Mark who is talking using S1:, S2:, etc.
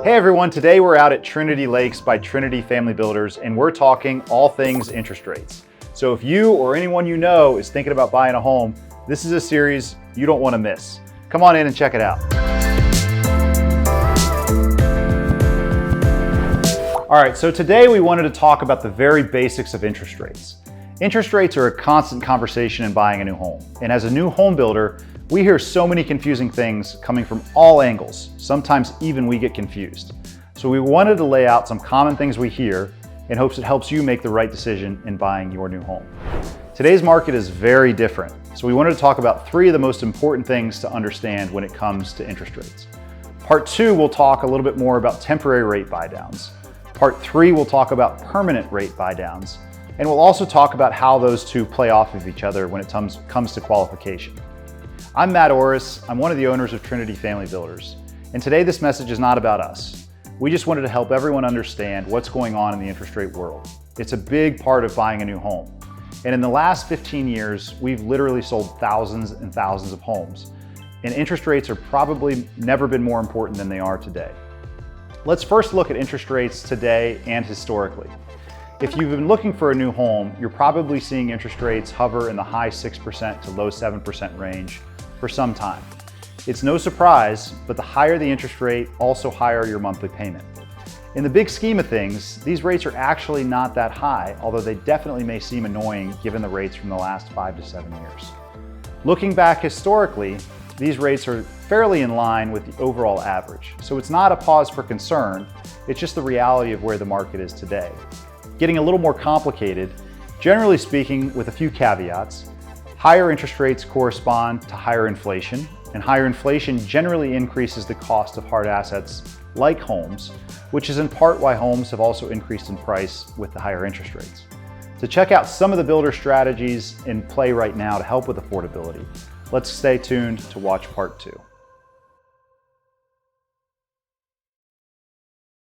S1: Hey everyone, today we're out at Trinity Lakes by Trinity Family Builders and we're talking all things interest rates. So if you or anyone you know is thinking about buying a home, this is a series you don't want to miss. Come on in and check it out. All right, so today we wanted to talk about the very basics of interest rates. Interest rates are a constant conversation in buying a new home. And as a new home builder, we hear so many confusing things coming from all angles. Sometimes even we get confused. So we wanted to lay out some common things we hear in hopes it helps you make the right decision in buying your new home. Today's market is very different. So we wanted to talk about 3 of the most important things to understand when it comes to interest rates. Part 2, we'll talk a little bit more about temporary rate buydowns. Part 3, we'll talk about permanent rate buydowns. And we'll also talk about how those two play off of each other when it comes to qualification. I'm Matt Orris. I'm one of the owners of Trinity Family Builders. And today this message is not about us. We just wanted to help everyone understand what's going on in the interest rate world. It's a big part of buying a new home. And in the last 15 years, we've literally sold thousands and thousands of homes. And interest rates are probably never been more important than they are today. Let's first look at interest rates today and historically. If you've been looking for a new home, you're probably seeing interest rates hover in the high 6% to low 7% range for some time. It's no surprise, but the higher the interest rate, also higher your monthly payment. In the big scheme of things, these rates are actually not that high, although they definitely may seem annoying given the rates from the last 5 to 7 years. Looking back historically, these rates are fairly in line with the overall average. So it's not a cause for concern, it's just the reality of where the market is today. Getting a little more complicated, generally speaking, with a few caveats, higher interest rates correspond to higher inflation, and higher inflation generally increases the cost of hard assets like homes, which is in part why homes have also increased in price with the higher interest rates. To check out some of the builder strategies in play right now to help with affordability, let's stay tuned to watch part 2.